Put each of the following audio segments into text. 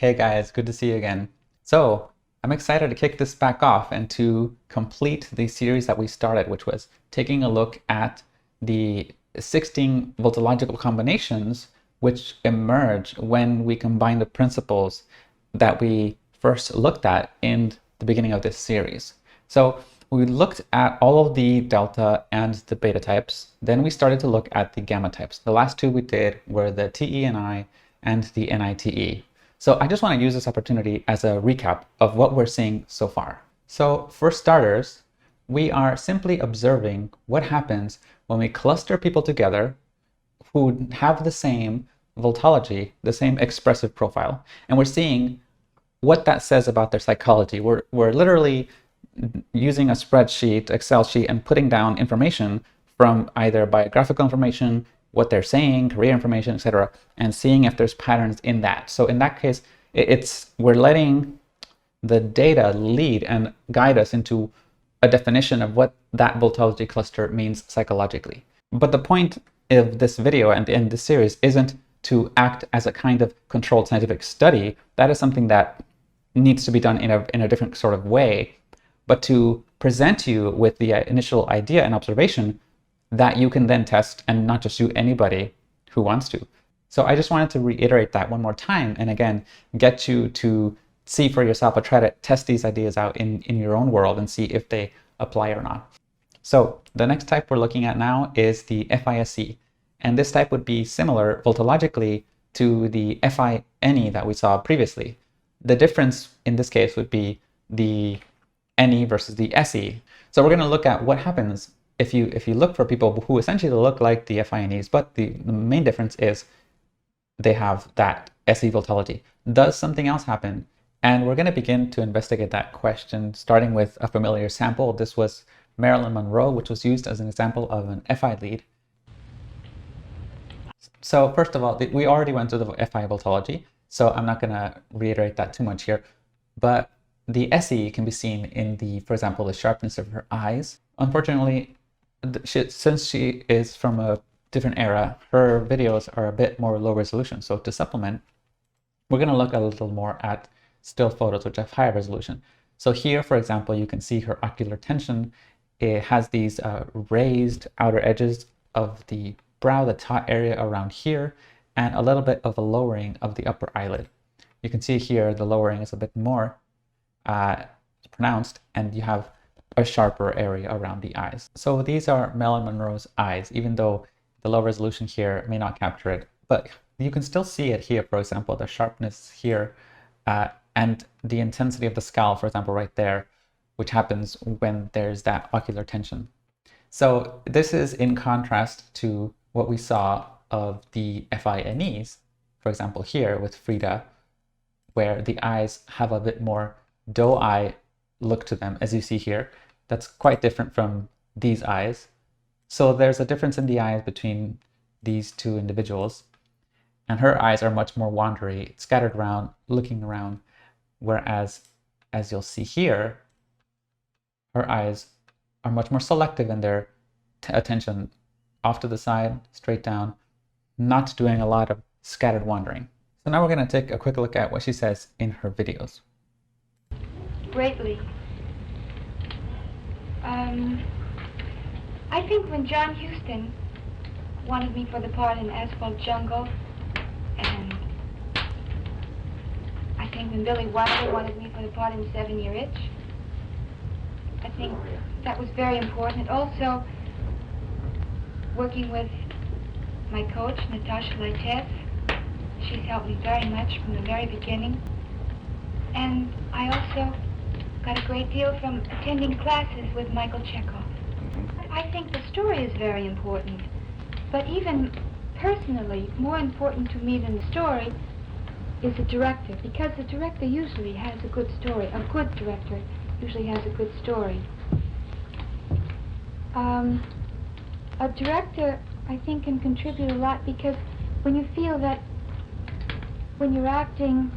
Hey guys, good to see you again. So I'm excited to kick this back off and to complete the series that we started, which was taking a look at the 16 voltological combinations which emerge when we combine the principles that we first looked at in the beginning of this series. So we looked at all of the delta and the beta types. Then we started to look at the gamma types. The last two we did were the TE&I and the NITE. So I just want to use this opportunity as a recap of what we're seeing so far. So for starters, we are simply observing what happens when we cluster people together who have the same Vultology, the same expressive profile. And we're seeing what that says about their psychology. We're literally using a spreadsheet, Excel sheet, and putting down information from either biographical information, what they're saying, career information, etc., and seeing if there's patterns in that. So in that case, we're letting the data lead and guide us into a definition of what that Vultology cluster means psychologically. But the point of this video and in this series isn't to act as a kind of controlled scientific study. That is something that needs to be done in a different sort of way, but to present you with the initial idea and observation that you can then test, and not just you, anybody who wants to. So I just wanted to reiterate that one more time, and again, get you to see for yourself or try to test these ideas out in your own world and see if they apply or not. So the next type we're looking at now is the FiSe, and this type would be similar voltologically to the FiNe that we saw previously. The difference in this case would be the NE versus the SE. So we're going to look at what happens if you look for people who essentially look like the FiNes, but the main difference is they have that SE Vultology. Does something else happen? And we're going to begin to investigate that question, starting with a familiar sample. This was Marylin Monroe, which was used as an example of an Fi lead. So first of all, we already went through the Fi Vultology, so I'm not going to reiterate that too much here. But the SE can be seen in for example, the sharpness of her eyes. Unfortunately, since she is from a different era, her videos are a bit more low resolution. So to supplement, we're going to look a little more at still photos, which have higher resolution. So here, for example, you can see her ocular tension. It has these raised outer edges of the brow, the top area around here, and a little bit of a lowering of the upper eyelid. You can see here the lowering is a bit more pronounced, and you have a sharper area around the eyes. So these are Marylin Monroe's eyes, even though the low resolution here may not capture it, but you can still see it here, for example, the sharpness here, and the intensity of the scowl, for example, right there, which happens when there's that ocular tension. So this is in contrast to what we saw of the FiNes, for example, here with Frida, where the eyes have a bit more doe eye look to them, as you see here. That's quite different from these eyes. So there's a difference in the eyes between these two individuals, and her eyes are much more wandery, scattered around, looking around, whereas, as you'll see here, her eyes are much more selective in their attention, off to the side, straight down, not doing a lot of scattered wandering. So now we're going to take a quick look at what she says in her videos. Greatly. I think when John Huston wanted me for the part in Asphalt Jungle, and I think when Billy Wilder wanted me for the part in 7 Year Itch, I think that was very important. Also, working with my coach, Natasha Leitez, she's helped me very much from the very beginning. And I also got a great deal from attending classes with Michael Chekhov. I think the story is very important, but even personally, more important to me than the story is the director, because the director usually has a good story. A good director usually has a good story. A director, I think, can contribute a lot, because when you feel that when you're acting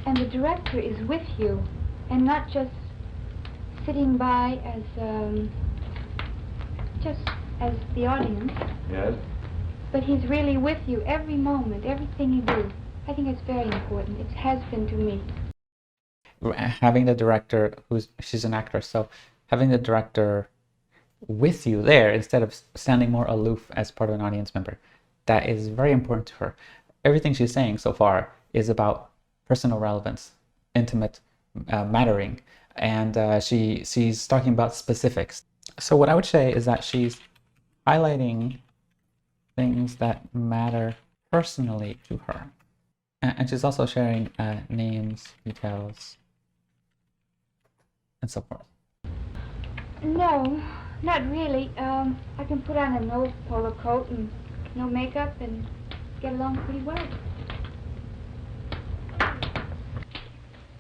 and the director is with you and not just sitting by as just as the audience, yes, but he's really with you every moment, everything you do. I think it's very important. It has been to me. Having the director, she's an actress, so having the director with you there instead of standing more aloof as part of an audience member, that is very important to her. Everything she's saying so far is about personal relevance, intimate mattering, and she's talking about specifics. So what I would say is that she's highlighting things that matter personally to her, and she's also sharing names, details, and so forth. No, not really. I can put on an old polo coat and no makeup and get along pretty well.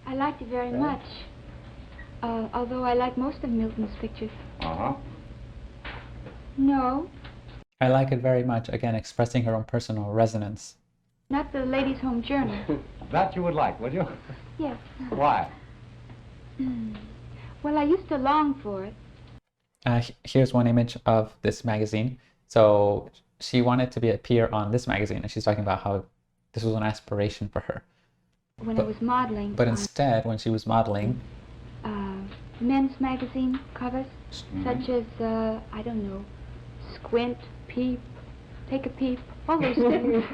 I liked it very much. Although I like most of Milton's pictures. No. I like it very much, again, expressing her own personal resonance. Not the Ladies' Home Journal. That you would like, would you? Yes. Why? Well, I used to long for it. Here's one image of this magazine. So she wanted to appear on this magazine, and she's talking about how this was an aspiration for her. When I was modeling. But instead, when she was modeling, men's magazine covers, such as, I don't know, Squint, Peep, Take a Peep, all those things.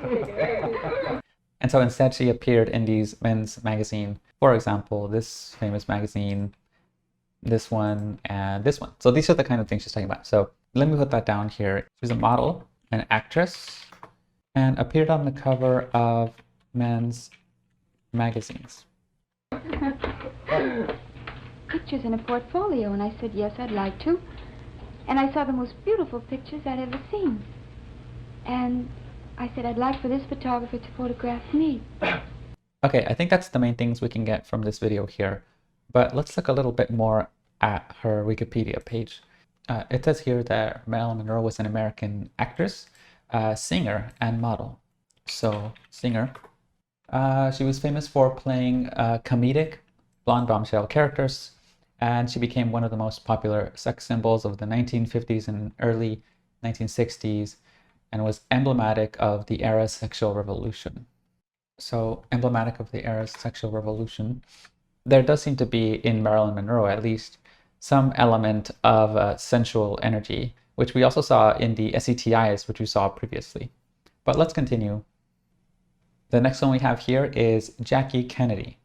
And so instead she appeared in these men's magazine. For example, this famous magazine, this one, and this one. So these are the kind of things she's talking about. So let me put that down here. She's a model, an actress, and appeared on the cover of men's magazines. Pictures in a portfolio, and I said, yes, I'd like to. And I saw the most beautiful pictures I'd ever seen. And I said, I'd like for this photographer to photograph me. Okay, I think that's the main things we can get from this video here. But let's look a little bit more at her Wikipedia page. It says here that Marilyn Monroe was an American actress, singer, and model. So, singer. She was famous for playing comedic blonde bombshell characters, and she became one of the most popular sex symbols of the 1950s and early 1960s, and was emblematic of the era's sexual revolution. So, emblematic of the era's sexual revolution. There does seem to be, in Marilyn Monroe at least, some element of sensual energy, which we also saw in the SETIs, which we saw previously. But let's continue. The next one we have here is Jackie Kennedy.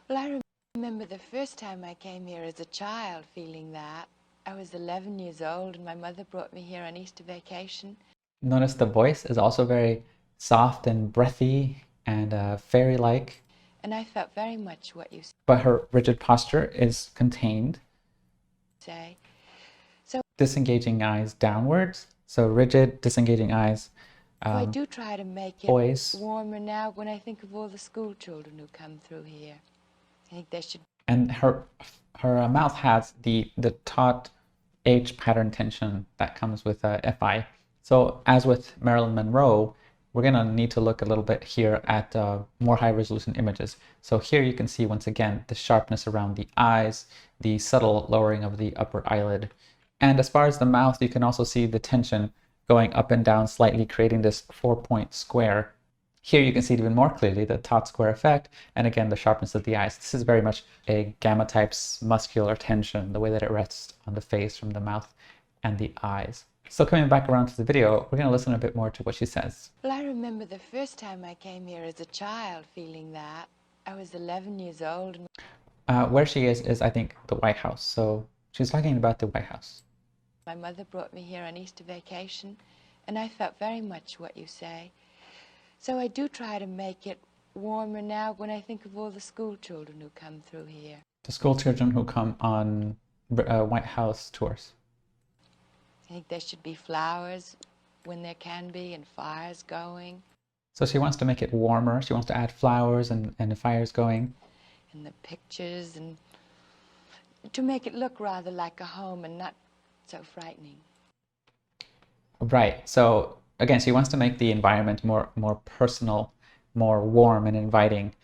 Well, I remember the first time I came here as a child feeling that. I was 11 years old and my mother brought me here on Easter vacation. Notice the voice is also very soft and breathy and fairy-like. And I felt very much what you But her rigid posture is contained. say. So Disengaging eyes downwards. So rigid, disengaging eyes. I do try to make it Voice. warmer now when I think of all the school children who come through here. I think they should. And her mouth has the taut H pattern tension that comes with FI. So as with Marilyn Monroe, we're going to need to look a little bit here at more high resolution images. So here you can see once again the sharpness around the eyes, the subtle lowering of the upper eyelid. And as far as the mouth, you can also see the tension going up and down slightly, creating this 4-point square. Here you can see it even more clearly, the taut square effect, and again the sharpness of the eyes. This is very much a gamma type's muscular tension, the way that it rests on the face from the mouth and the eyes. So coming back around to the video, we're going to listen a bit more to what she says. Well, I remember the first time I came here as a child feeling that. I was 11 years old. And Where she is I think the White House. So she's talking about the White House. my mother brought me here on Easter vacation, and I felt very much what you say. So I do try to make it warmer now when I think of all the school children who come through here. The school children who come on White House tours. I think there should be flowers when there can be, and fires going. So she wants to make it warmer. She wants to add flowers and fires going. And the pictures, and to make it look rather like a home and not so frightening. Right. So again, she wants to make the environment more personal, more warm and inviting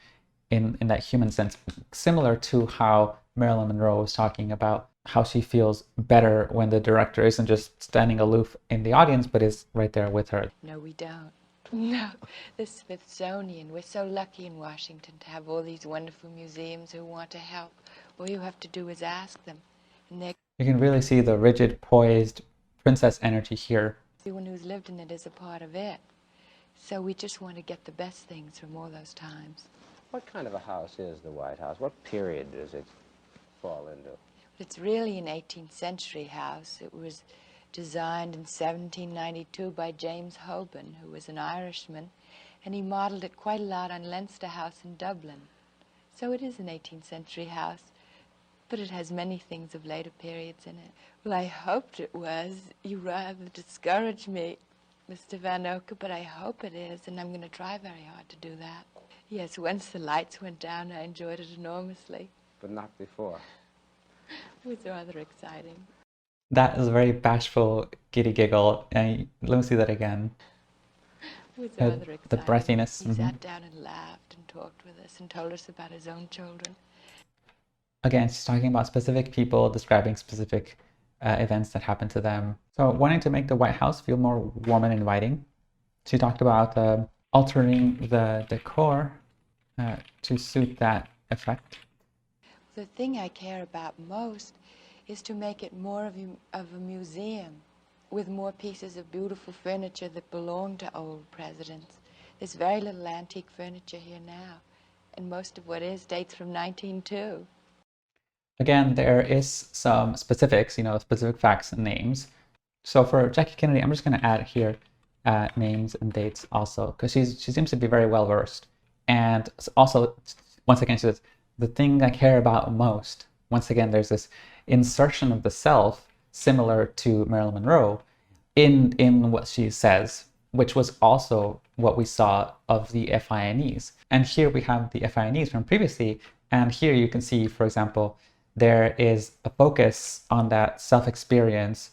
in that human sense, similar to how Marilyn Monroe was talking about how she feels better when the director isn't just standing aloof in the audience, but is right there with her. No, we don't. No, the Smithsonian. We're so lucky in Washington to have all these wonderful museums who want to help. All you have to do is ask them. And You can really see the rigid, poised princess energy here. everyone who's lived in it is a part of it. So we just want to get the best things from all those times. What kind of a house is the White House? What period does it fall into? It's really an 18th century house. It was designed in 1792 by James Hoban, who was an Irishman, and he modeled it quite a lot on Leinster House in Dublin. So it is an 18th century house, but it has many things of later periods in it. Well, I hoped it was. You rather discouraged me, Mr. Van Oka, but I hope it is, and I'm going to try very hard to do that. Yes, once the lights went down, I enjoyed it enormously. But not before. It was rather exciting. That is a very bashful giddy giggle. And let me see that again. It was rather exciting. The breathiness. He sat down and laughed and talked with us and told us about his own children. Again, she's talking about specific people, describing specific events that happened to them. So wanting to make the White House feel more warm and inviting, she talked about altering the decor to suit that effect. The thing I care about most is to make it more of a museum with more pieces of beautiful furniture that belong to old presidents. There's very little antique furniture here now, and most of what is dates from 1902. Again, there is some specifics, specific facts and names. So for Jackie Kennedy, I'm just going to add here names and dates also, because she seems to be very well versed. And also, once again, she says, the thing I care about most. Once again, there's this insertion of the self similar to Marilyn Monroe in what she says, which was also what we saw of the FINEs. And here we have the FINEs from previously, and here you can see, for example, there is a focus on that self-experience,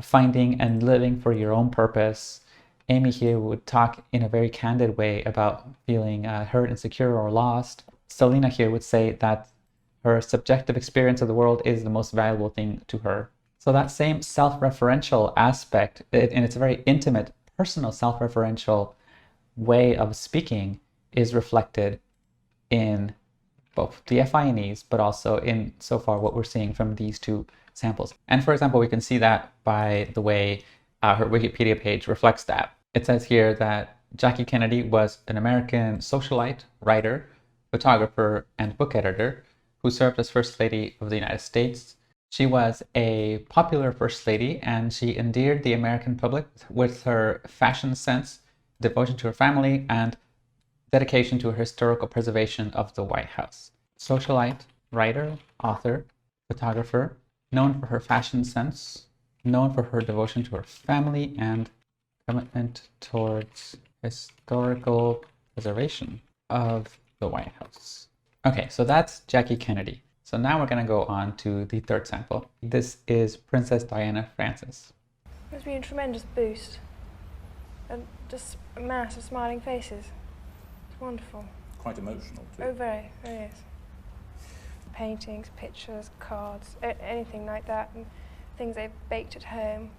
finding and living for your own purpose. Amy here would talk in a very candid way about feeling hurt, insecure, or lost. Selena here would say that her subjective experience of the world is the most valuable thing to her. So that same self-referential aspect, and it's a very intimate, personal self-referential way of speaking, is reflected in both the FINEs, but also in so far what we're seeing from these two samples. And for example, we can see that by the way her Wikipedia page reflects that. It says here that Jackie Kennedy was an American socialite, writer, photographer, and book editor who served as First Lady of the United States. She was a popular First Lady, and she endeared the American public with her fashion sense, devotion to her family, and dedication to her historical preservation of the White House. Socialite, writer, author, photographer, known for her fashion sense, known for her devotion to her family, and commitment towards historical preservation of the White House. Okay, so that's Jackie Kennedy. So now we're going to go on to the third sample. This is Princess Diana Francis. It's been a tremendous boost, and just a mass of smiling faces. It's wonderful. Quite emotional too. Oh, very, very is. Paintings, pictures, cards, anything like that, and things they've baked at home.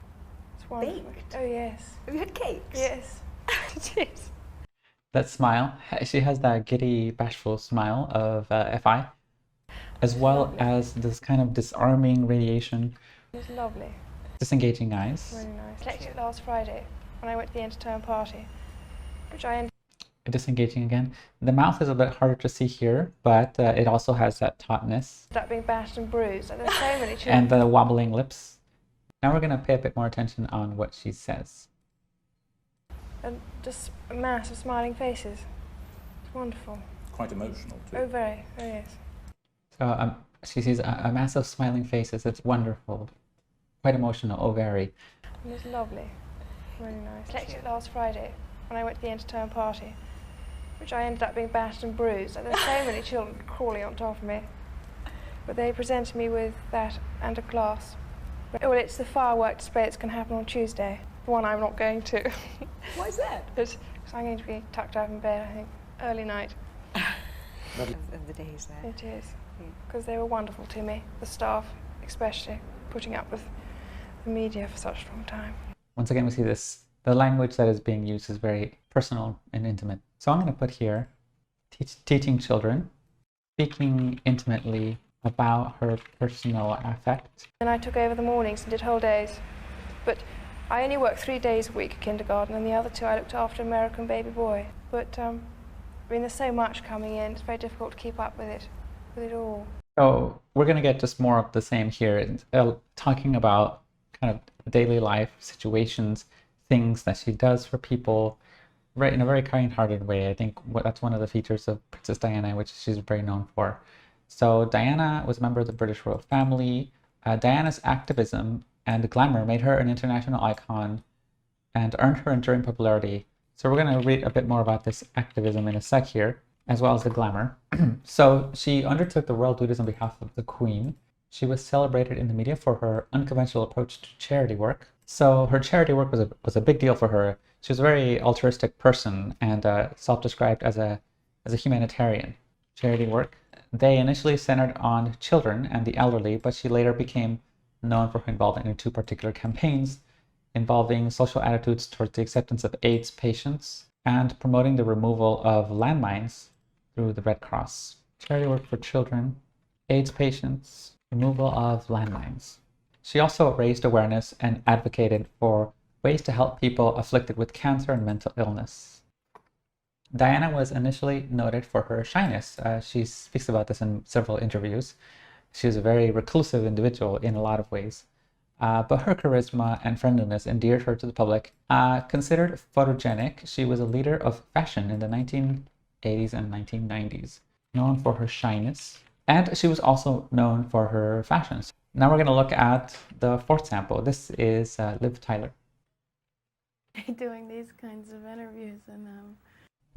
It's wonderful. Baked? Oh, yes. Have you had cakes? Yes. It is. That smile, she has that giddy, bashful smile of FI, as well as this kind of disarming radiation. It was lovely. Disengaging eyes. Really nice. Collected it last Friday when I went to the end-of-term party, which I ended. Disengaging again. The mouth is a bit harder to see here, but it also has that tautness. That being bashed and bruised. Like, there's so many children. And the wobbling lips. Now we're going to pay a bit more attention on what she says. And just a mass of smiling faces. It's wonderful. Quite emotional too. Oh, very, very is. So she sees a mass of smiling faces. It's wonderful. Quite emotional. Oh, very. It was lovely. Really nice. Collected it last Friday when I went to the end-of-term party, which I ended up being bashed and bruised. Like, there's so many children crawling on top of me. But they presented me with that and a glass. Well, it's the firework display that's going to happen on Tuesday. The one I'm not going to. Why is that? Because I'm going to be tucked up in bed, I think, early night. Of the days there. It is. Because they were wonderful to me, the staff especially, putting up with the media for such a long time. Once again, we see this the language that is being used is very personal and intimate. So I'm going to put here, teaching children, speaking intimately about her personal affect. And I took over the mornings and did whole days. But I only worked 3 days a week at kindergarten, and the other 2 I looked after American baby boy. But I mean, there's so much coming in, it's very difficult to keep up with it all. So we're going to get just more of the same here, talking about kind of daily life situations, things that she does for people, right, in a very kind-hearted way. I think that's one of the features of Princess Diana, which she's very known for. So Diana was a member of the British royal family. Diana's activism and glamour made her an international icon and earned her enduring popularity. So we're going to read a bit more about this activism in a sec here, as well as the glamour. So she undertook the royal duties on behalf of the Queen. She was celebrated in the media for her unconventional approach to charity work. So her charity work was a big deal for her. She was a very altruistic person and self-described as a humanitarian. Charity work. They initially centered on children and the elderly, but she later became known for her involvement in 2 particular campaigns involving social attitudes towards the acceptance of AIDS patients and promoting the removal of landmines through the Red Cross. Charity work for children, AIDS patients, removal of landmines. She also raised awareness and advocated for ways to help people afflicted with cancer and mental illness. Diana was initially noted for her shyness. She speaks about this in several interviews. She was a very reclusive individual in a lot of ways. But her charisma and friendliness endeared her to the public. Considered photogenic, she was a leader of fashion in the 1980s and 1990s, known for her shyness, and she was also known for her fashions. Now we're going to look at the 4th sample. This is Liv Tyler. Doing these kinds of interviews, and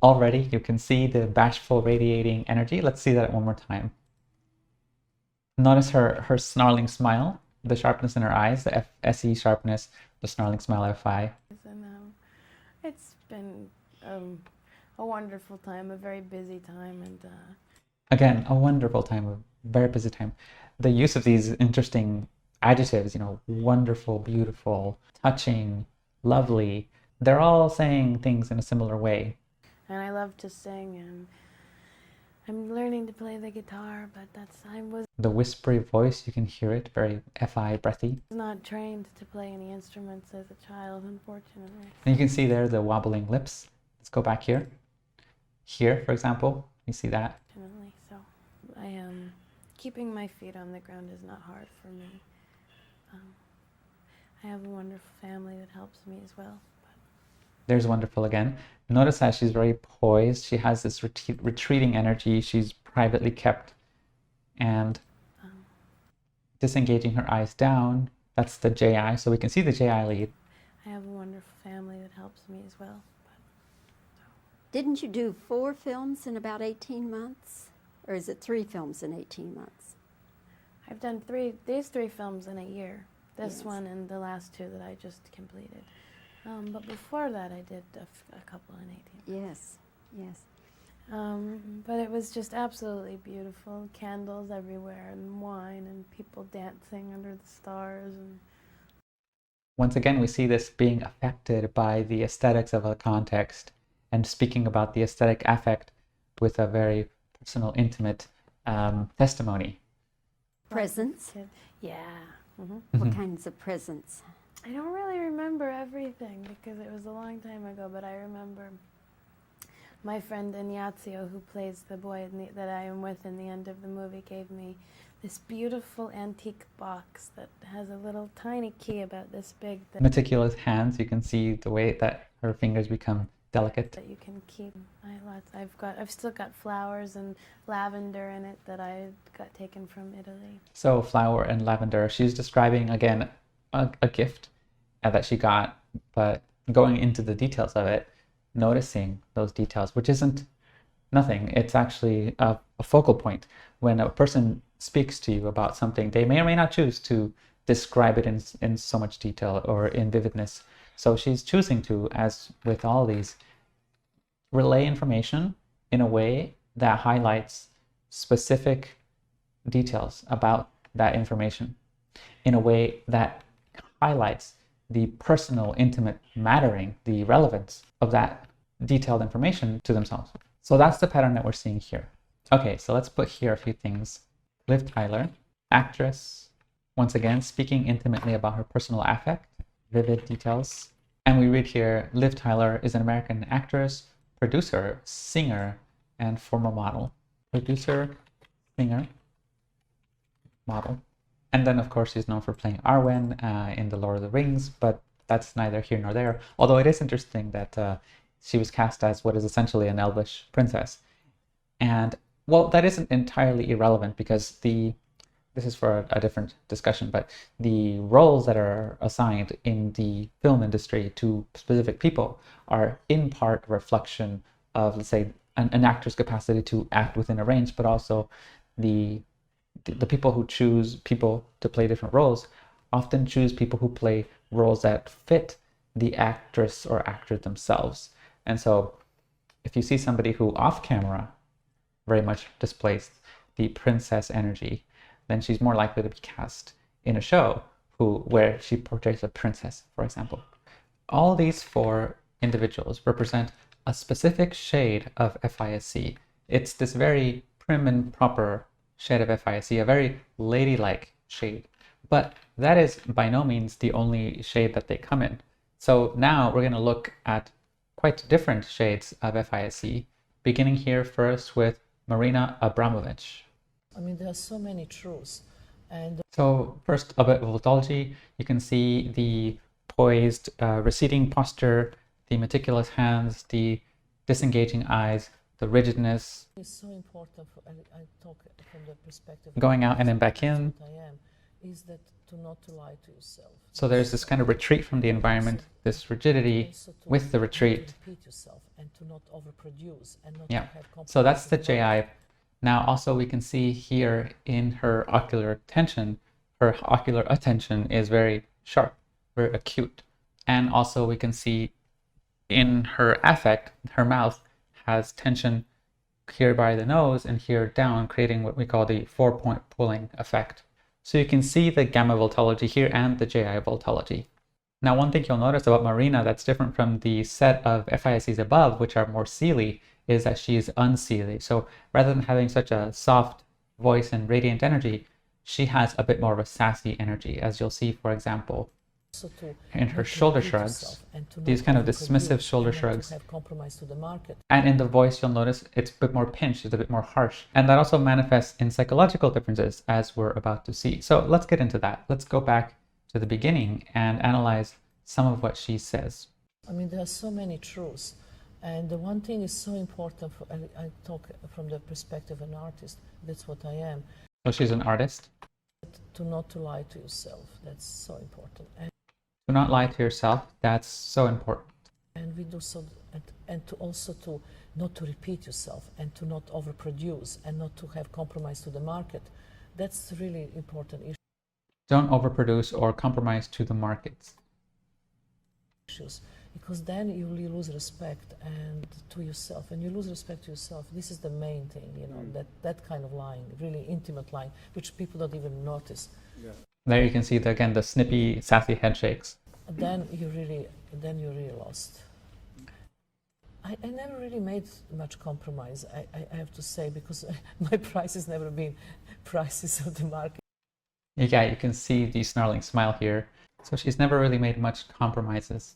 Already you can see the bashful radiating energy. Let's see that one more time. Notice her snarling smile, the sharpness in her eyes, the SE sharpness, the snarling smile FI. and it's been a wonderful time, a very busy time, and Again, a wonderful time, a very busy time. The use of these interesting adjectives, wonderful, beautiful, touching, lovely, they're all saying things in a similar way. and I love to sing, and I'm learning to play the guitar, but I was The whispery voice, you can hear it, very FI, breathy. not trained to play any instruments as a child, unfortunately. And you can see there the wobbling lips. Let's go back here. Here, for example, you see that. Unfortunately, so I am keeping my feet on the ground is not hard for me. I have a wonderful family that helps me as well. There's wonderful again. Notice that she's very poised. She has this retreating energy. She's privately kept and disengaging her eyes down. That's the JI, so we can see the JI lead. I have a wonderful family that helps me as well. Didn't you do 4 films in about 18 months? Or is it 3 films in 18 months? I've done these 3 films in a year. This Yes. one and the last 2 that I just completed. But before that, I did a couple in 18. Yes, yes. But it was just absolutely beautiful. Candles everywhere, and wine, and people dancing under the stars. And Once again, we see this being affected by the aesthetics of a context and speaking about the aesthetic affect with a very personal, intimate testimony. Presents? Yeah. What kinds of presents? I don't really remember everything because it was a long time ago, but I remember my friend Ignazio, who plays the boy that I am with in the end of the movie, gave me this beautiful antique box that has a little tiny key about this big Meticulous hands, you can see the way that her fingers become delicate. that you can keep. I've still got flowers and lavender in it that I got taken from Italy. So flower and lavender, she's describing again a gift that she got, but going into the details of it, noticing those details, which isn't nothing. It's actually a focal point. When a person speaks to you about something, they may or may not choose to describe it in so much detail or in vividness. So she's choosing to, as with all these, relay information in a way that highlights specific details about that information, in a way that highlights the personal, intimate mattering, the relevance of that detailed information to themselves. So that's the pattern that we're seeing here. Okay, so let's put here a few things. Liv Tyler, actress, once again, speaking intimately about her personal affect, vivid details. And we read here, Liv Tyler is an American actress, producer, singer, and former model. Producer, singer, model. And then, of course, she's known for playing Arwen in The Lord of the Rings, but that's neither here nor there. Although it is interesting that she was cast as what is essentially an elvish princess. And, well, that isn't entirely irrelevant because this is for a different discussion, but the roles that are assigned in the film industry to specific people are in part a reflection of, let's say, an actor's capacity to act within a range, but also the people who choose people to play different roles often choose people who play roles that fit the actress or actor themselves. And so if you see somebody who off camera very much displays the princess energy, then she's more likely to be cast in a show where she portrays a princess, for example. All these four individuals represent a specific shade of FISE. It's this very prim and proper shade of FISE, a very ladylike shade. But that is by no means the only shade that they come in. So now we're going to look at quite different shades of FISE, beginning here first with Marina Abramovic. I mean, there are so many truths. And so first, a bit of Vultology. You can see the poised, receding posture, the meticulous hands, the disengaging eyes, the rigidness. It's so important, I talk from the perspective going out and then back in. Is that to not to lie to yourself. So there's this kind of retreat from the environment, this rigidity with the retreat. Repeat yourself and to not overproduce and not yeah. have So that's the JI. Now also we can see here in her ocular attention is very sharp, very acute. And also we can see in her affect, her mouth has tension here by the nose and here down, creating what we call the 4-point pulling effect. So you can see the gamma Vultology here and the JI Vultology. Now one thing you'll notice about Marina that's different from the set of FISEs above, which are more Seelie, is that she is Unseelie. So rather than having such a soft voice and radiant energy, she has a bit more of a sassy energy, as you'll see, for example, in her shoulder shrugs, these kind of dismissive shoulder shrugs. And in the voice, you'll notice it's a bit more pinched, it's a bit more harsh. And that also manifests in psychological differences, as we're about to see. So let's get into that. Let's go back to the beginning and analyze some of what she says. I mean, there are so many truths. And the one thing is so important, I talk from the perspective of an artist, that's what I am. So she's an artist? To not to lie to yourself, that's so important. To not lie to yourself, that's so important. And we do so, and to also to not to repeat yourself and to not overproduce and not to have compromise to the market. That's really important issue. Don't overproduce or compromise to the markets. Because then you lose respect and to yourself, and you lose respect to yourself. This is the main thing, you know, that kind of lying, really intimate lying, which people don't even notice. Yeah. There you can see again the snippy, sassy headshakes. Then you're really lost. I never really made much compromise, I have to say, because my price has never been prices of the market. Yeah, you can see the snarling smile here. So she's never really made much compromises.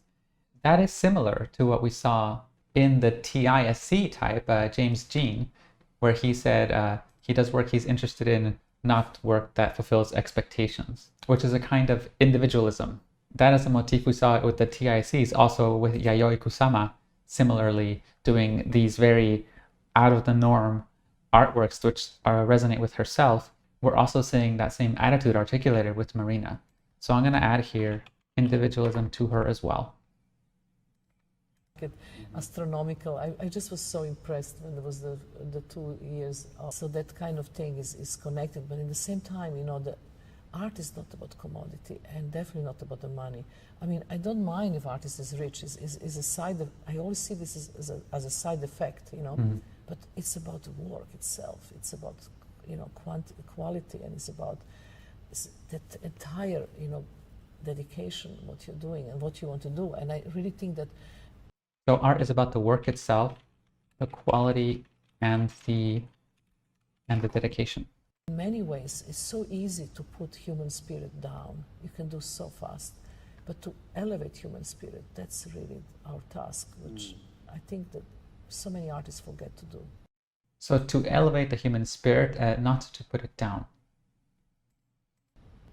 That is similar to what we saw in the TISC type, James Jean, where he said he does work he's interested in, not work that fulfills expectations, which is a kind of individualism. That is a motif we saw with the TICs, also with Yayoi Kusama, similarly doing these very out-of-the-norm artworks which resonate with herself. We're also seeing that same attitude articulated with Marina. So I'm going to add here individualism to her as well. Astronomical. I just was so impressed when there was the 2 years. So that kind of thing is connected, but in the same time, you know, the art is not about commodity and definitely not about the money. I mean, I don't mind if artist is rich. Is a side of, I always see this as a side effect, you know, but it's about the work itself. It's about, you know, quality, and it's about that entire, you know, dedication, what you're doing and what you want to do. And I really think that So art is about the work itself, the quality, and the dedication. in many ways it's so easy to put human spirit down. You can do so fast. But to elevate human spirit, that's really our task, which I think that so many artists forget to do. So to elevate the human spirit, not to put it down.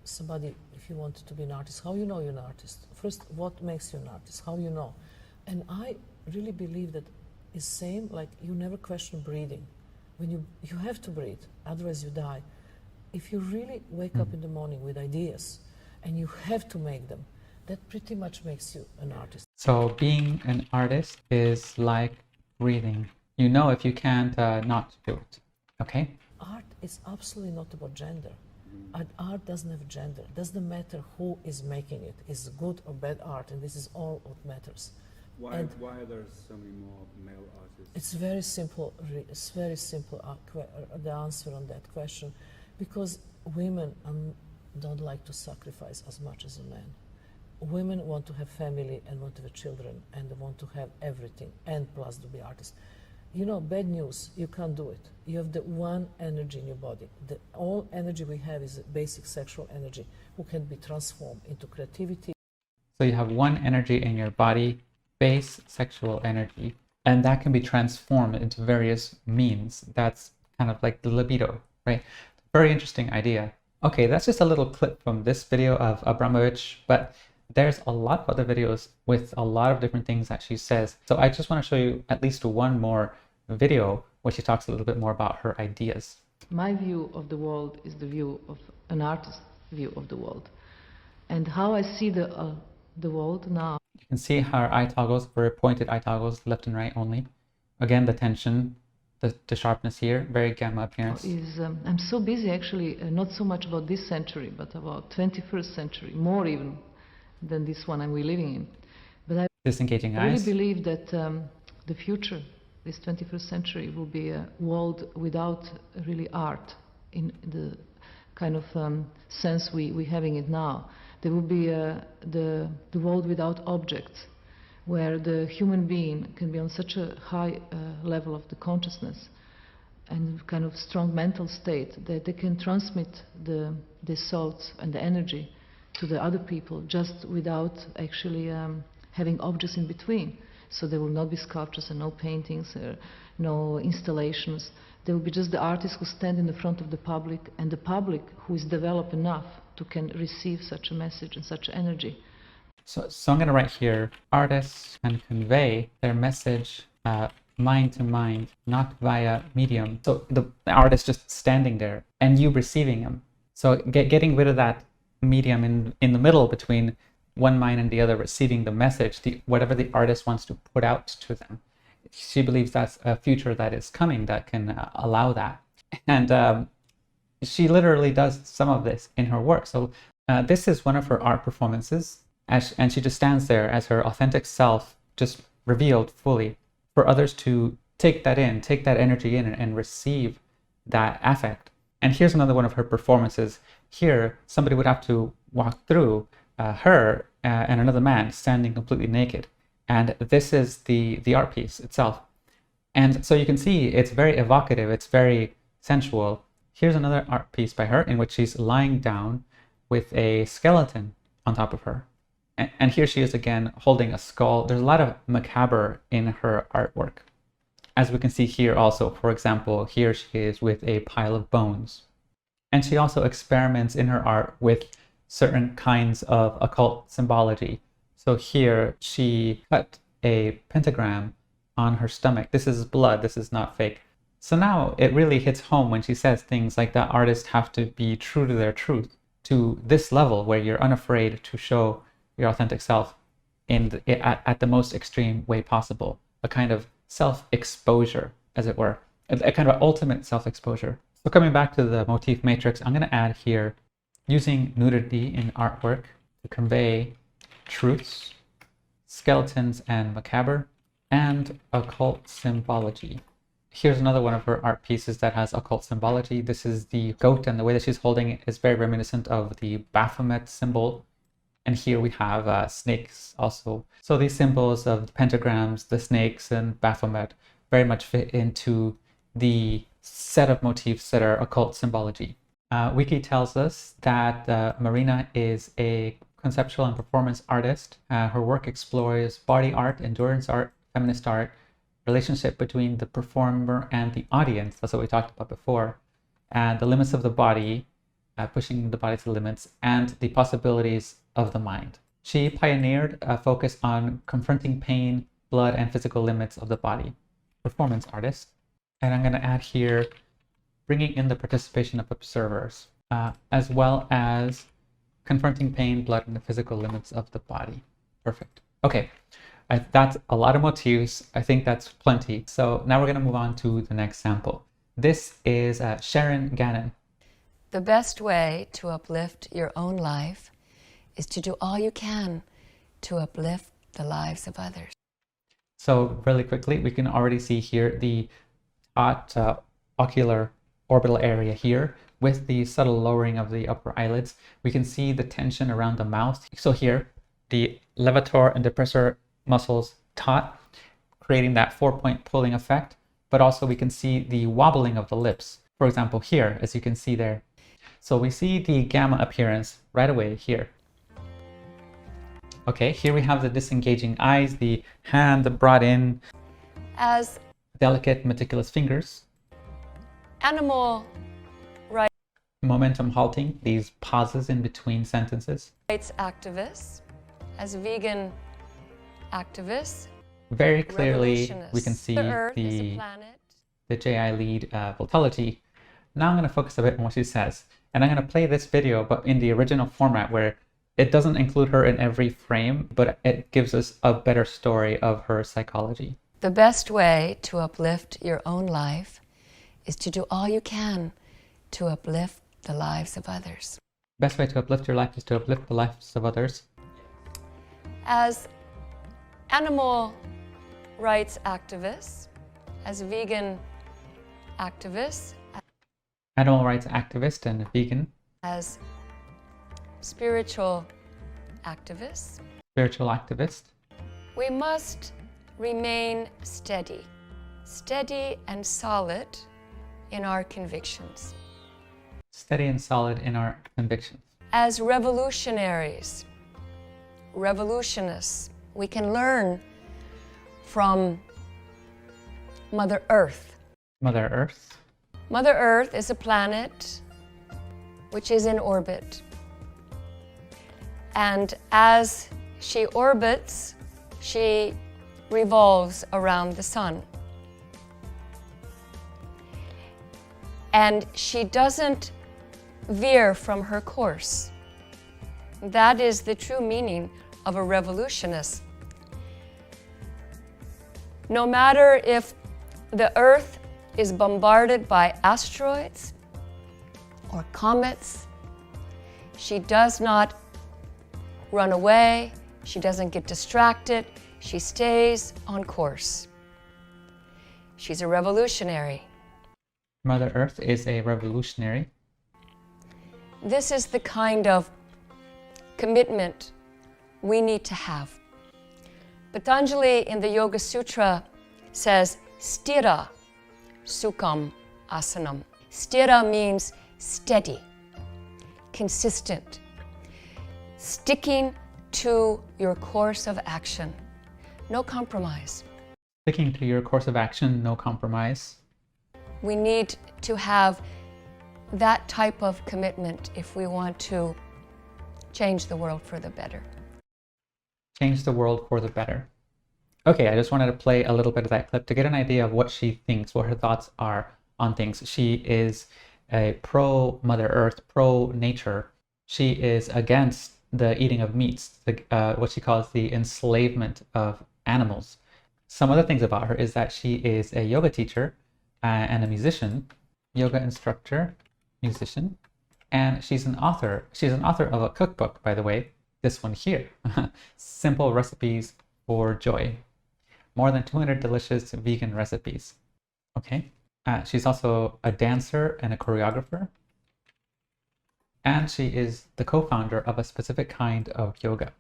Somebody, if you want to be an artist, how you know you're an artist? First, what makes you an artist? How you know? And I really believe that it's same like you never question breathing. When you have to breathe, otherwise you die. If you really wake up in the morning with ideas and you have to make them, that pretty much makes you an artist. So being an artist is like breathing. You know if you can't not do it, okay? Art is absolutely not about gender. Art doesn't have gender. Doesn't matter who is making it. It's good or bad art, and this is all what matters. Why are there so many more male artists? It's very simple. It's very simple. The answer on that question, because women don't like to sacrifice as much as a man. Women want to have family and want to have children and they want to have everything and plus to be artists. You know, bad news, you can't do it. You have the one energy in your body. All energy we have is basic sexual energy, who can be transformed into creativity. So you have one energy in your body, base sexual energy, and that can be transformed into various means. That's kind of like the libido, right? Very interesting idea. Okay, that's just a little clip from this video of Abramovic, but there's a lot of other videos with a lot of different things that she says. So I just want to show you at least one more video where she talks a little bit more about her ideas. My view of the world is the view of an artist's view of the world. And how I see the world now. You can see how her eye toggles were pointed eye toggles, left and right only. Again, the tension, the sharpness here, very gamma appearance. I'm so busy actually, not so much about this century, but about 21st century, more even than this one we're living in. But I Disengaging really eyes. believe that the future, this 21st century, will be a world without really art in the kind of sense we're having it now. There will be the world without objects, where the human being can be on such a high level of the consciousness and kind of strong mental state that they can transmit the thoughts and the energy to the other people just without actually having objects in between. So there will not be sculptures and no paintings, no installations. There will be just the artists who stand in the front of the public, and the public who is developed enough to can receive such a message and such energy. So I'm going to write here, artists can convey their message mind to mind, not via medium. So the artist just standing there and you receiving them. So getting rid of that medium in the middle between one mind and the other, receiving the message, whatever the artist wants to put out to them. She believes that's a future that is coming that can allow that. And she literally does some of this in her work. So this is one of her art performances, and she just stands there as her authentic self, just revealed fully, for others to take that in, take that energy in, and receive that affect. And here's another one of her performances. Here, somebody would have to walk through her and another man standing completely naked. And this is the art piece itself. And so you can see it's very evocative, it's very sensual. Here's another art piece by her in which she's lying down with a skeleton on top of her. And here she is again holding a skull. There's a lot of macabre in her artwork. As we can see here also, for example, here she is with a pile of bones. And she also experiments in her art with certain kinds of occult symbology. So here she cut a pentagram on her stomach. This is blood, this is not fake. So now it really hits home when she says things like that artists have to be true to their truth, to this level where you're unafraid to show your authentic self at the most extreme way possible. A kind of self-exposure, as it were. A kind of ultimate self-exposure. So coming back to the motif matrix, I'm going to add here using nudity in artwork to convey truths, skeletons and macabre, and occult symbology. Here's another one of her art pieces that has occult symbology. This is the goat, and the way that she's holding it is very reminiscent of the Baphomet symbol. And here we have snakes also. So these symbols of the pentagrams, the snakes, and Baphomet very much fit into the set of motifs that are occult symbology. Wiki tells us that Marina is a conceptual and performance artist. Her work explores body art, endurance art, feminist art, relationship between the performer and the audience. That's what we talked about before. And the limits of the body, pushing the body to the limits, and the possibilities of the mind. She pioneered a focus on confronting pain, blood, and physical limits of the body. Performance artist. And I'm going to add here, bringing in the participation of observers, as well as confronting pain, blood, and the physical limits of the body. Perfect. Okay, that's a lot of motifs. I think that's plenty. So now we're going to move on to the next sample. This is Sharon Ganon. The best way to uplift your own life is to do all you can to uplift the lives of others. So really quickly, we can already see here the ocular orbital area here with the subtle lowering of the upper eyelids. We can see the tension around the mouth. So here, the levator and depressor muscles taut, creating that 4-point pulling effect, but also we can see the wobbling of the lips. For example, here, as you can see there. So we see the gamma appearance right away here. Okay, here we have the disengaging eyes, the hand brought in, as delicate, meticulous fingers, animal rights momentum halting, these pauses in between sentences, activists, as vegan activists. Very clearly, we can see the JI lead Vultology. Now I'm going to focus a bit on what she says. And I'm going to play this video, but in the original format where it doesn't include her in every frame, but it gives us a better story of her psychology. The best way to uplift your own life is to do all you can to uplift the lives of others. Best way to uplift your life is to uplift the lives of others. As animal rights activists, as vegan activists, Animal rights activist and vegan. As spiritual activists. Spiritual activist. We must remain steady and solid in our convictions. Steady and solid in our convictions. As revolutionaries, revolutionists, we can learn from Mother Earth. Mother Earth. Mother Earth is a planet which is in orbit. And as she orbits, she revolves around the sun. And she doesn't veer from her course. That is the true meaning of a revolutionist. No matter if the Earth is bombarded by asteroids or comets, she does not run away, she doesn't get distracted, she stays on course. She's a revolutionary. Mother Earth is a revolutionary. This is the kind of commitment we need to have. Patanjali in the Yoga Sutra says, Stira Sukham Asanam. Stira means steady, consistent, sticking to your course of action, no compromise. Sticking to your course of action, no compromise. We need to have that type of commitment if we want to change the world for the better. Change the world for the better. Okay, I just wanted to play a little bit of that clip to get an idea of what she thinks, what her thoughts are on things. She is a pro-Mother Earth, pro-nature. She is against the eating of meats, what she calls the enslavement of animals. Some other things about her is that she is a yoga teacher and a musician, yoga instructor, musician, and she's an author. She's an author of a cookbook, by the way, this one here, Simple Recipes for Joy. More than 200 delicious vegan recipes. Okay. She's also a dancer and a choreographer. and she is the co-founder of a specific kind of yoga.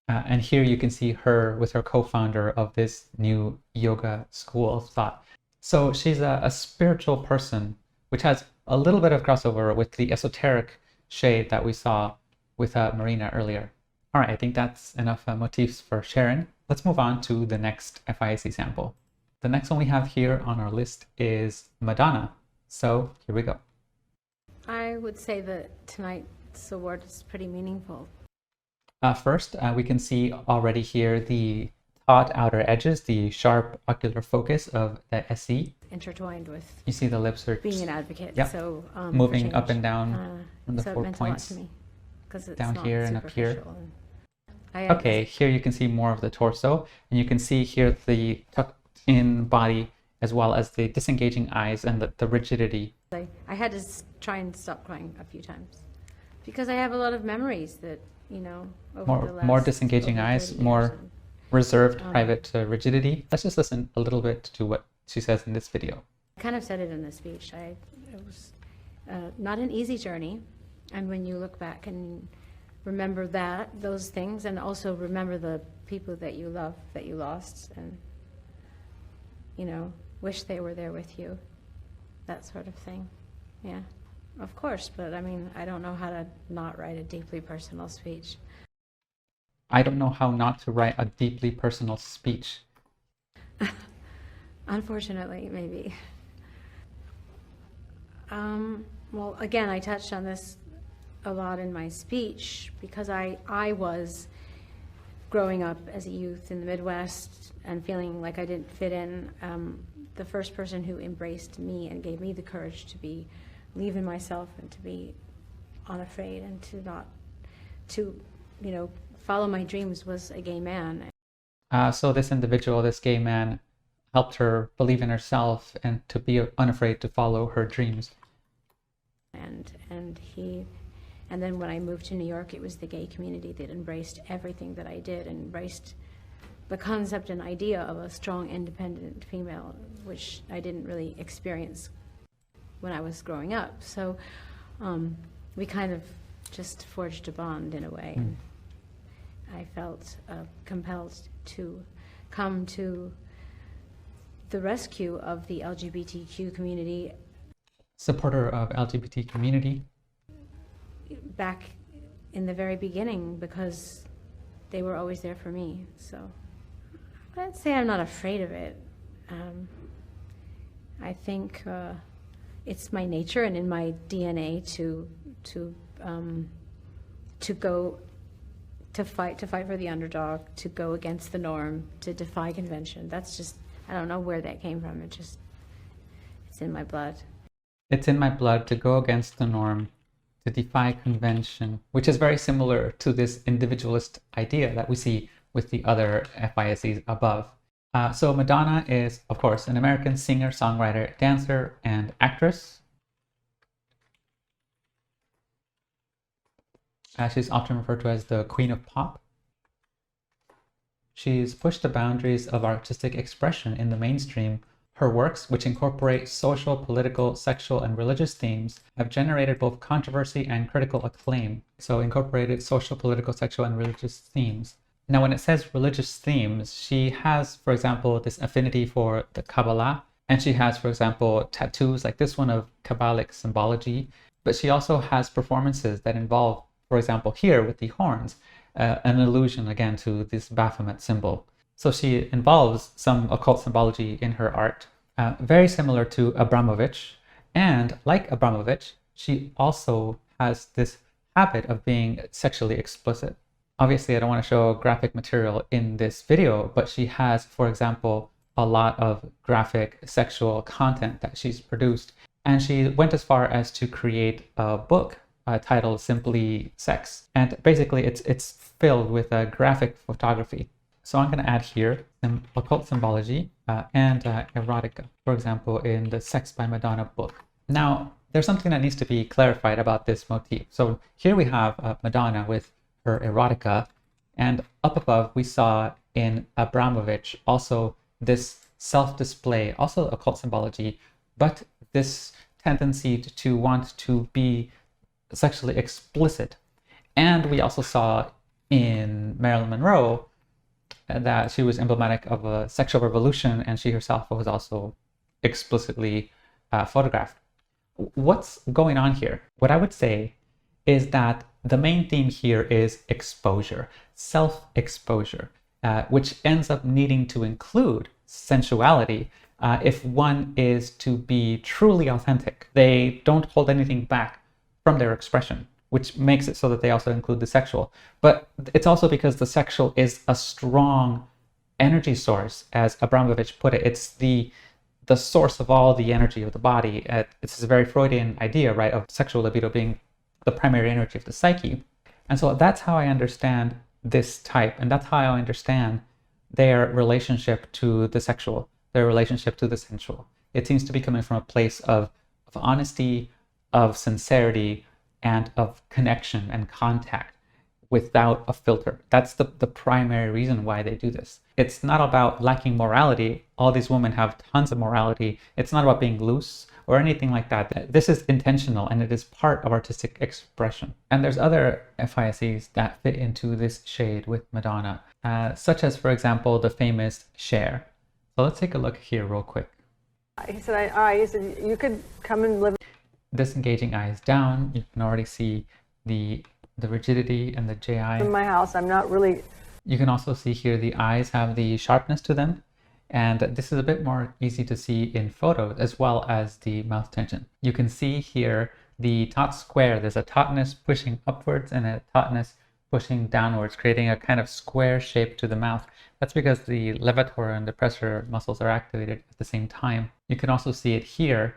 And here you can see her with her co-founder of this new yoga school of thought. So she's a spiritual person, which has a little bit of crossover with the esoteric shade that we saw with Marina earlier. All right, I think that's enough motifs for Sharon. Let's move on to the next FISE sample. The next one we have here on our list is Madonna. So here we go. I would say that tonight's award is pretty meaningful. First, we can see already here the taut outer edges, the sharp ocular focus of the SE. Intertwined with you see the lips are being an advocate, yep, so moving up and down from the so 4 it meant points a lot to me, 'cause it's down not here and up here. superficial Okay, here you can see more of the torso, and you can see here the tucked in body as well as the disengaging eyes and the rigidity. I had to try and stop crying a few times because I have a lot of memories that, you know, over the last, more disengaging eyes, more reserved, private rigidity. Let's just listen a little bit to what she says in this video. I kind of said it in the speech. It was not an easy journey, and when you look back and remember those things, and also remember the people that you love, that you lost, and, you know, wish they were there with you, that sort of thing. Yeah, of course, but I mean, I don't know how to not write a deeply personal speech. I don't know how not to write a deeply personal speech. Unfortunately, maybe. Well, again, I touched on this a lot in my speech because I was growing up as a youth in the Midwest and feeling like I didn't fit in. The first person who embraced me and gave me the courage to believe in myself and to be unafraid and to you know, follow my dreams was a gay man. So this individual, this gay man, helped her believe in herself and to be unafraid to follow her dreams. And then when I moved to New York, it was the gay community that embraced everything that I did and embraced the concept and idea of a strong, independent female, which I didn't really experience when I was growing up. So we kind of just forged a bond in a way. And I felt compelled to come to the rescue of the LGBTQ community. Supporter of LGBT community. Back in the very beginning, because they were always there for me. So I'd say I'm not afraid of it. I think it's my nature and in my DNA to fight for the underdog, to go against the norm, to defy convention. That's just, I don't know where that came from. It's in my blood. It's in my blood to go against the norm, to defy convention, which is very similar to this individualist idea that we see with the other FISEs above. So Madonna is, of course, an American singer, songwriter, dancer, and actress. She's often referred to as the Queen of Pop. She's pushed the boundaries of artistic expression in the mainstream. Her works, which incorporate social, political, sexual, and religious themes, have generated both controversy and critical acclaim. So incorporated social, political, sexual, and religious themes. Now, when it says religious themes, she has, for example, this affinity for the Kabbalah, and she has, for example, tattoos like this one of Kabbalic symbology, but she also has performances that involve, for example, here with the horns, an allusion again to this Baphomet symbol. So she involves some occult symbology in her art, very similar to Abramovic. And like Abramovic, she also has this habit of being sexually explicit. Obviously, I don't want to show graphic material in this video, but she has, for example, a lot of graphic sexual content that she's produced. And she went as far as to create a book titled Simply Sex. And basically, it's filled with graphic photography. So I'm going to add here some occult symbology and erotica, for example, in the Sex by Madonna book. Now, there's something that needs to be clarified about this motif. So here we have Madonna with her erotica, and up above we saw in Abramovic also this self-display, also occult symbology, but this tendency to want to be sexually explicit. And we also saw in Marilyn Monroe that she was emblematic of a sexual revolution, and she herself was also explicitly photographed. What's going on here? What I would say is that the main theme here is exposure, self-exposure, which ends up needing to include sensuality if one is to be truly authentic. They don't hold anything back from their expression, which makes it so that they also include the sexual. But it's also because the sexual is a strong energy source, as Abramovic put it. It's the source of all the energy of the body. It's a very Freudian idea, right, of sexual libido being the primary energy of the psyche. And so that's how I understand this type, and that's how I understand their relationship to the sexual, their relationship to the sensual. It seems to be coming from a place of honesty, of sincerity, and of connection and contact without a filter. That's the primary reason why they do this. It's not about lacking morality. All these women have tons of morality. It's not about being loose or anything like that. This is intentional, and it is part of artistic expression. And there's other FISEs that fit into this shade with Madonna, such as, for example, the famous Cher. So let's take a look here real quick. He said, all right, he said, you could come and live. Disengaging eyes down, you can already see the rigidity and the JI. In my house, I'm not really. You can also see here the eyes have the sharpness to them. And this is a bit more easy to see in photos, as well as the mouth tension. You can see here the taut square. There's a tautness pushing upwards and a tautness pushing downwards, creating a kind of square shape to the mouth. That's because the levator and depressor muscles are activated at the same time. You can also see it here.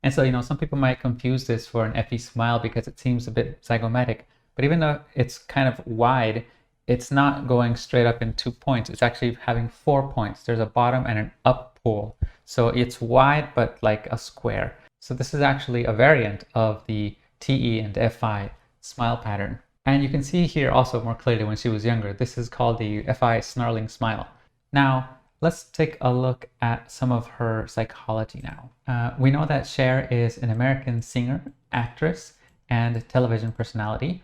And so, some people might confuse this for an FE smile because it seems a bit zygomatic. But even though it's kind of wide, it's not going straight up in 2 points. It's actually having 4 points. There's a bottom and an up pull. So it's wide, but like a square. So this is actually a variant of the TE and FI smile pattern. And you can see here also more clearly when she was younger. This is called the FI snarling smile. Now, let's take a look at some of her psychology now. We know that Cher is an American singer, actress, and television personality.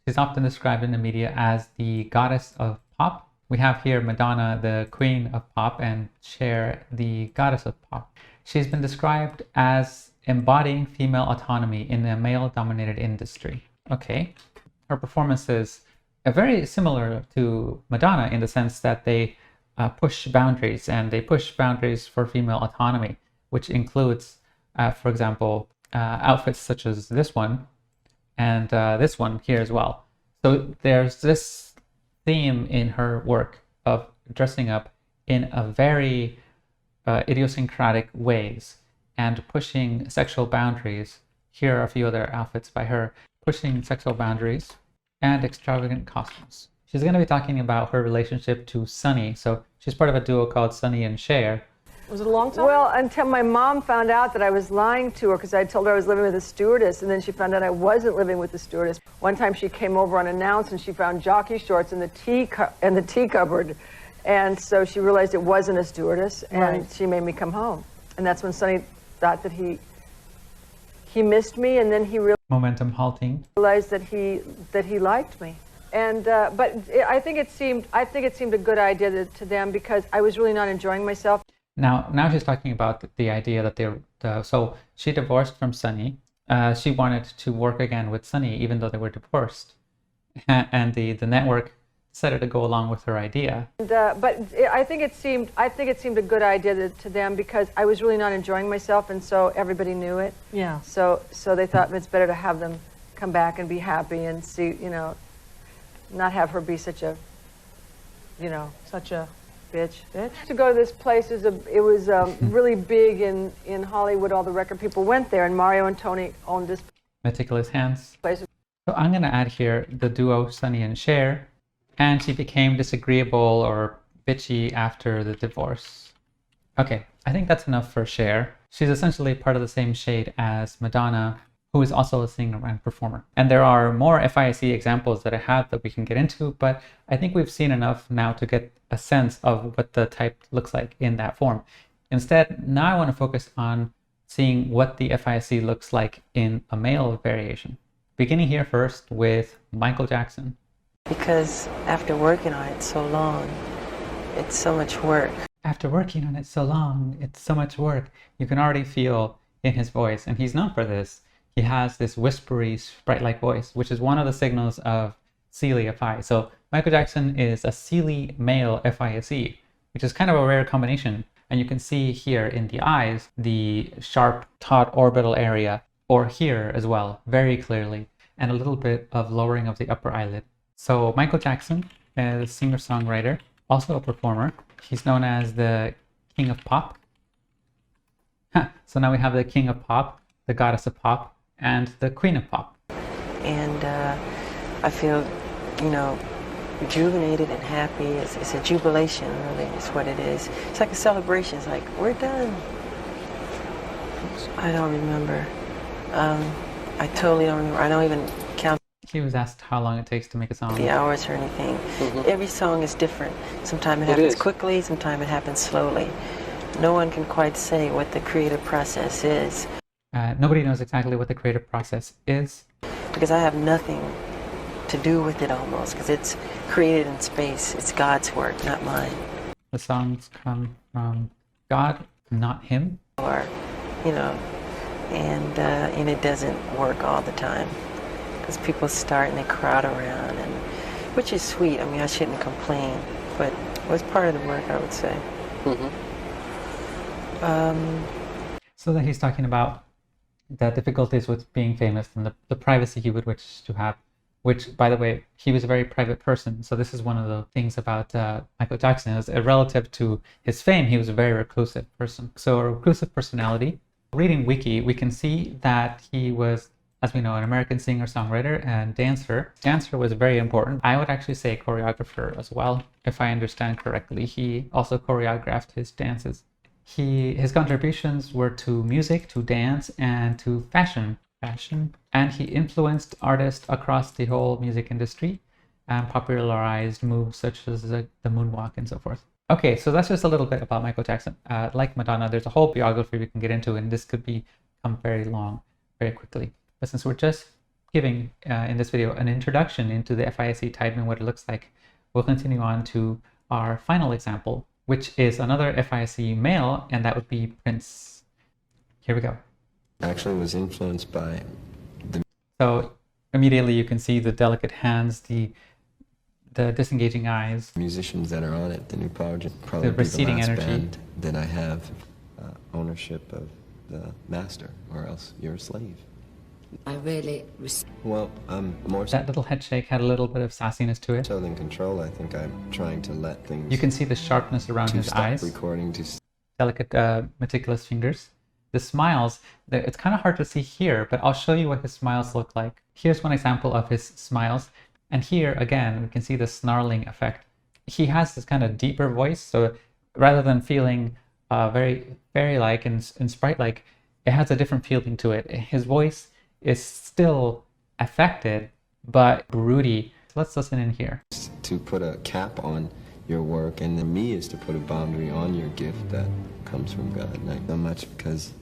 She's often described in the media as the goddess of pop. We have here Madonna, the queen of pop, and Cher, the goddess of pop. She's been described as embodying female autonomy in a male-dominated industry. Okay. Her performances are very similar to Madonna in the sense that they push boundaries, and they push boundaries for female autonomy, which includes, for example, outfits such as this one, and this one here as well. So there's this theme in her work of dressing up in a very idiosyncratic ways and pushing sexual boundaries. Here are a few other outfits by her, pushing sexual boundaries and extravagant costumes. She's going to be talking about her relationship to Sunny. So she's part of a duo called Sunny and Cher. Was it a long time? Well, until my mom found out that I was lying to her because I told her I was living with a stewardess, and then she found out I wasn't living with the stewardess. One time she came over unannounced and she found jockey shorts in the tea cupboard, and so she realized it wasn't a stewardess, and she made me come home. And that's when Sonny thought that he missed me, and then he Momentum halting. realized that he liked me. And but I think it seemed a good idea to them because I was really not enjoying myself. Now she's talking about the idea that so she divorced from Sunny. She wanted to work again with Sunny even though they were divorced, and the network decided to go along with her idea. And, but I think it seemed a good idea to them because I was really not enjoying myself, and so everybody knew it. Yeah. So they thought it's better to have them come back and be happy and see, not have her be such a, such a bitch. To go to this place it was really big in Hollywood. All the record people went there, and Mario and Tony owned this Meticulous hands. place. So I'm going to add here the duo Sunny and Cher, and she became disagreeable or bitchy after the divorce. Okay, I think that's enough for Cher. She's essentially part of the same shade as Madonna, who is also a singer and performer. And there are more FISE examples that I have that we can get into, but I think we've seen enough now to get a sense of what the type looks like in that form. Instead, now I want to focus on seeing what the FISE looks like in a male variation. Beginning here first with Michael Jackson. Because after working on it so long, it's so much work. After working on it so long, it's so much work. You can already feel in his voice, and he's known for this. He has this whispery, sprite-like voice, which is one of the signals of Seelie FI. So Michael Jackson is a Seelie male FISE, which is kind of a rare combination. And you can see here in the eyes, the sharp taut orbital area, or here as well, very clearly, and a little bit of lowering of the upper eyelid. So Michael Jackson is a singer-songwriter, also a performer. He's known as the King of Pop. So now we have the King of Pop, the Goddess of Pop, and the Queen of Pop. And I feel, you know, rejuvenated and happy. It's a jubilation, really, is what it is. It's like a celebration. It's like, we're done. I don't remember. I totally don't remember. I don't even count. He was asked how long it takes to make a song. The hours or anything. Every song is different. Sometimes it happens quickly, sometimes it happens slowly. No one can quite say what the creative process is. Nobody knows exactly what the creative process is. Because I have nothing to do with it almost, because it's created in space. It's God's work, not mine. The songs come from God, not him. Or, you know, and it doesn't work all the time. Because people start and they crowd around, and which is sweet. I mean, I shouldn't complain, but it was part of the work, I would say. So that he's talking about the difficulties with being famous and the privacy he would wish to have, which, by the way, he was a very private person. So this is one of the things about Michael Jackson, is relative to his fame, he was a very reclusive person. So a reclusive personality. Reading Wiki, we can see that he was, as we know, an American singer-songwriter and dancer. Dancer was very important. I would actually say choreographer as well, if I understand correctly. He also choreographed his dances. His contributions were to music, to dance, and to fashion. And he influenced artists across the whole music industry and popularized moves such as the moonwalk and so forth. Okay, so that's just a little bit about Michael Jackson. Like Madonna, there's a whole biography we can get into, and this could become very long very quickly. But since we're just giving, in this video, an introduction into the FISE type and what it looks like, we'll continue on to our final example, which is another FISE male, and that would be Prince. Here we go. Actually was influenced by the... So immediately you can see the delicate hands, the disengaging eyes. Musicians that are on it, the new project, probably the receding the last energy. band that I have ownership of the master, or else you're a slave. I really... Well, I'm more... That little head shake had a little bit of sassiness to it. So than control, I think I'm trying to let things... You can see the sharpness around his eyes. Recording to... Delicate, meticulous fingers. The smiles, it's kind of hard to see here, but I'll show you what his smiles look like. Here's one example of his smiles. And here, again, we can see the snarling effect. He has this kind of deeper voice, so rather than feeling very fairy-like and sprite-like, it has a different feeling to it. His voice is still affected, but broody. Let's listen in here. To put a cap on your work, and then me is to put a boundary on your gift that comes from God. Not so much because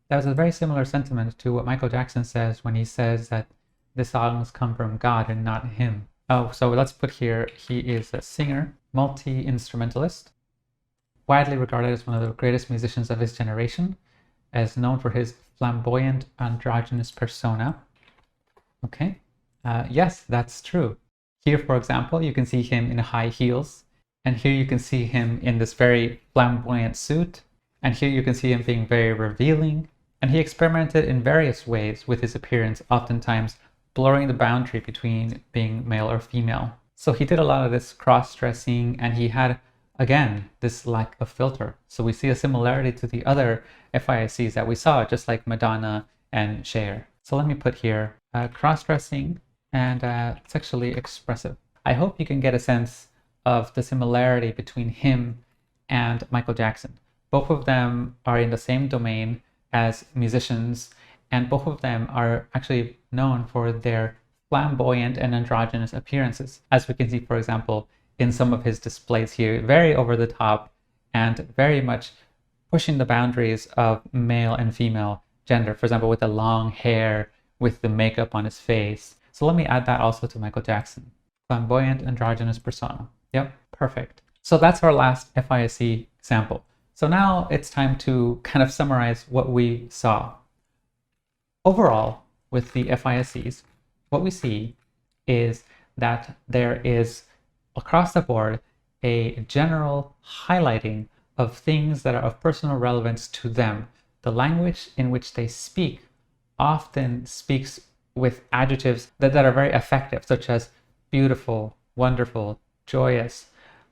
That was a very similar sentiment to what Michael Jackson says when he says that the songs come from God and not him. Oh, so let's put here, he is a singer, multi-instrumentalist, widely regarded as one of the greatest musicians of his generation, as known for his flamboyant androgynous persona. Okay, yes, that's true. Here, for example, you can see him in high heels, and here you can see him in this very flamboyant suit, and here you can see him being very revealing, and he experimented in various ways with his appearance, oftentimes blurring the boundary between being male or female. So he did a lot of this cross-dressing, and he had, again, this lack of filter. So we see a similarity to the other FISEs that we saw, just like Madonna and Cher. So let me put here cross-dressing and sexually expressive. I hope you can get a sense of the similarity between him and Michael Jackson. Both of them are in the same domain as musicians, and both of them are actually known for their flamboyant and androgynous appearances. As we can see, for example, in some of his displays here, very over the top and very much pushing the boundaries of male and female gender, for example, with the long hair, with the makeup on his face. So let me add that also to Michael Jackson. Flamboyant androgynous persona. Yep, perfect. So that's our last FISE example. So now it's time to kind of summarize what we saw. Overall, with the FISEs, what we see is that there is, across the board, a general highlighting of things that are of personal relevance to them. The language in which they speak often speaks with adjectives that are very effective, such as beautiful, wonderful, joyous,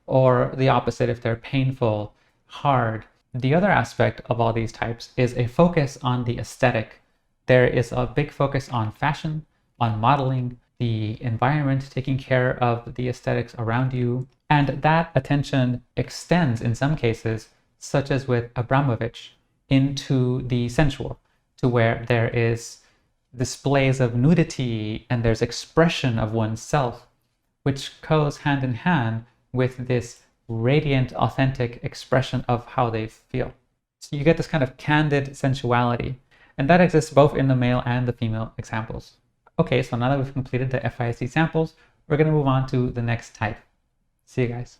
or the opposite if they're painful, hard. The other aspect of all these types is a focus on the aesthetic. There is a big focus on fashion, on modeling, the environment, taking care of the aesthetics around you. And that attention extends in some cases, such as with Abramovic, into the sensual, to where there is displays of nudity and there's expression of oneself, which goes hand in hand with this radiant, authentic expression of how they feel. So you get this kind of candid sensuality, and that exists both in the male and the female examples. Okay, so now that we've completed the FISE samples, we're going to move on to the next type. See you guys.